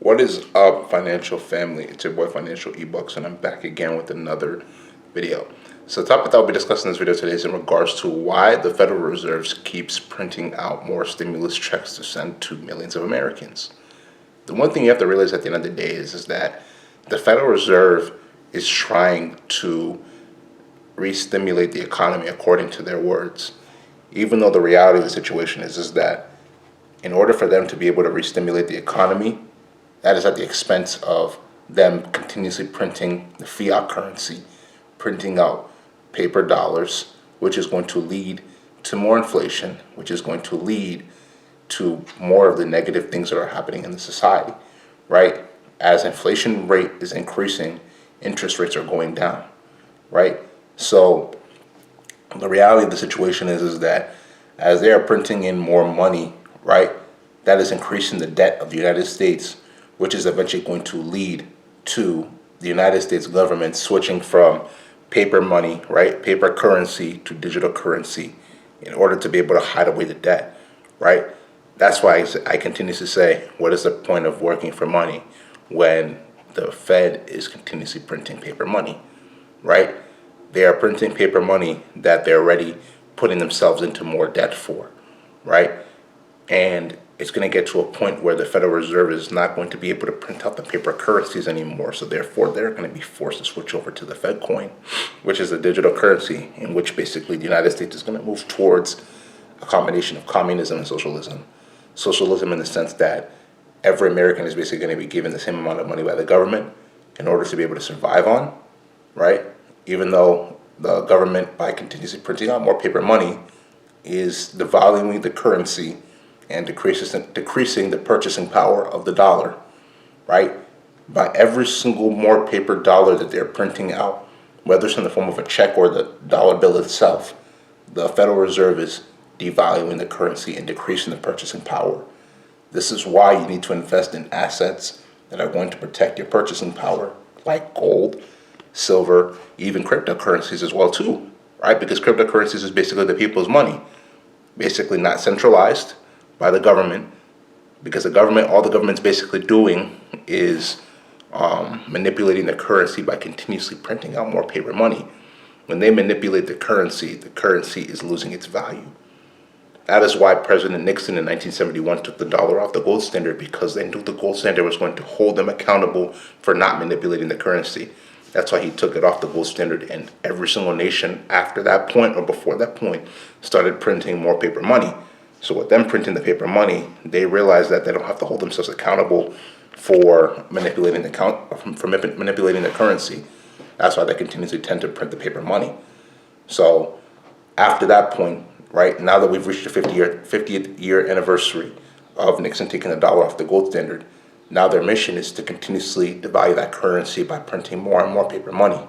What is up, financial family? It's your boy Financial eBooks, and I'm back again with another video. So, the topic that I'll be discussing in this video today is in regards to why the Federal Reserve keeps printing out more stimulus checks to send to millions of Americans. The one thing you have to realize at the end of the day is that the Federal Reserve is trying to re-stimulate the economy according to their words, even though the reality of the situation is that in order for them to be able to re-stimulate the economy, that is at the expense of them continuously printing the fiat currency, printing out paper dollars, which is going to lead to more inflation, which is going to lead to more of the negative things that are happening in the society, right? As inflation rate is increasing, interest rates are going down, right? So the reality of the situation is that as they are printing in more money, right, that is increasing the debt of the United States, which is eventually going to lead to the United States government switching from paper money, right, paper currency to digital currency in order to be able to hide away the debt, right? That's why I continue to say, what is the point of working for money when the Fed is continuously printing paper money, right? They are printing paper money that they're already putting themselves into more debt for, right? And it's going to get to a point where the Federal Reserve is not going to be able to print out the paper currencies anymore. So therefore, they're going to be forced to switch over to the Fed coin, which is a digital currency in which basically the United States is going to move towards a combination of communism and socialism. Socialism in the sense that every American is basically going to be given the same amount of money by the government in order to be able to survive on, right? Even though the government, by continuously printing out more paper money, is devaluing the currency and decreasing the purchasing power of the dollar, right? By every single more paper dollar that they're printing out, whether it's in the form of a check or the dollar bill itself, the Federal Reserve is devaluing the currency and decreasing the purchasing power. This is why you need to invest in assets that are going to protect your purchasing power, like gold, silver, even cryptocurrencies as well too, right? Because cryptocurrencies is basically the people's money, basically not centralized by the government, because all the government's basically doing is manipulating the currency by continuously printing out more paper money. When they manipulate the currency is losing its value. That is why President Nixon in 1971 took the dollar off the gold standard, because they knew the gold standard was going to hold them accountable for not manipulating the currency. That's why he took it off the gold standard, and every single nation after that point or before that point started printing more paper money. So with them printing the paper money, they realized that they don't have to hold themselves accountable for manipulating manipulating the currency. That's why they continuously tend to print the paper money. So after that point, right, now that we've reached the 50th year anniversary of Nixon taking the dollar off the gold standard, now their mission is to continuously devalue that currency by printing more and more paper money.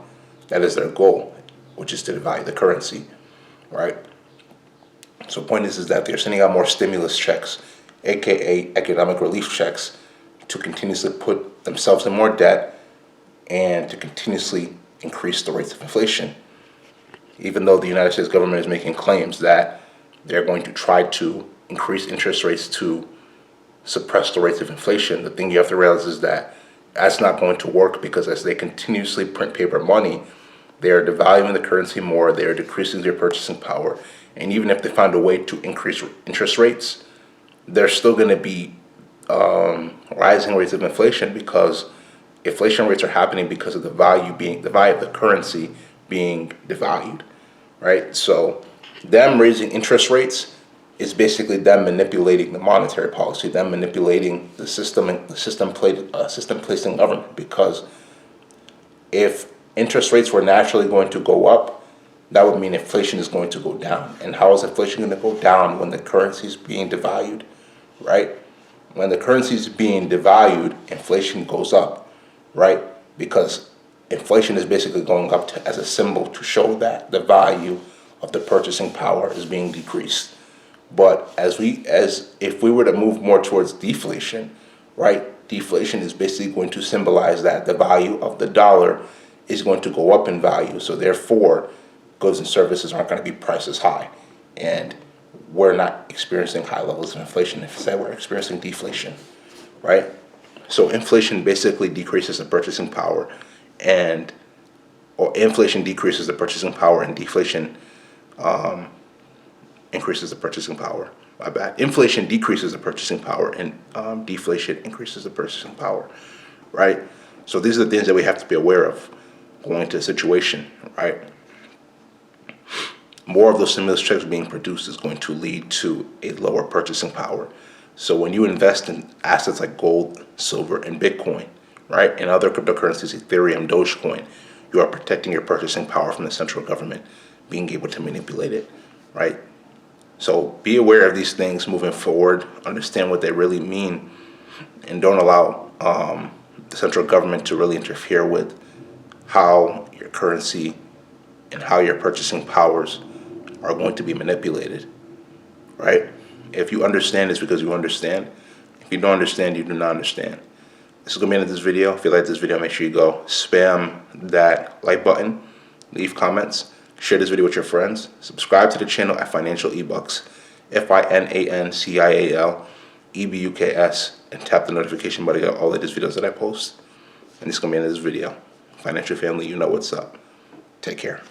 That is their goal, which is to devalue the currency, right? So the point is that they're sending out more stimulus checks, aka economic relief checks, to continuously put themselves in more debt and to continuously increase the rates of inflation. Even though the United States government is making claims that they're going to try to increase interest rates to suppress the rates of inflation, the thing you have to realize is that that's not going to work, because as they continuously print paper money, they are devaluing the currency more, they are decreasing their purchasing power, and even if they find a way to increase interest rates, they're still going to be rising rates of inflation, because inflation rates are happening because of the value of the currency being devalued, right? So them raising interest rates is basically them manipulating the monetary policy, them manipulating the system and the system placed in government. Because if interest rates were naturally going to go up, that would mean inflation is going to go down. And how is inflation going to go down when the currency is being devalued, right? When the currency is being devalued, inflation goes up, right? Because inflation is basically going up as a symbol to show that the value of the purchasing power is being decreased. But as if we were to move more towards deflation, right? Deflation is basically going to symbolize that the value of the dollar is going to go up in value. So therefore, goods and services aren't going to be priced as high. And we're not experiencing high levels of inflation. Instead, we're experiencing deflation, right? So inflation basically decreases the purchasing power, or inflation decreases the purchasing power, and deflation increases the purchasing power. My bad. Inflation decreases the purchasing power, and deflation increases the purchasing power, right? So these are the things that we have to be aware of going into a situation, right? More of those stimulus checks being produced is going to lead to a lower purchasing power. So when you invest in assets like gold, silver, and Bitcoin, right, and other cryptocurrencies, Ethereum, Dogecoin, you are protecting your purchasing power from the central government being able to manipulate it, right? So be aware of these things moving forward, understand what they really mean, and don't allow the central government to really interfere with how your currency and how your purchasing powers are going to be manipulated, right? If you understand, it's because you understand. If you don't understand, you do not understand. This is going to be the end of this video. If you like this video, make sure you go spam that like button, leave comments, share this video with your friends, subscribe to the channel at Financial eBucks, FINANCIAL EBUKS, and tap the notification button to get all the latest videos that I post. And this is going to be the end of this video. Financial family, you know what's up. Take care.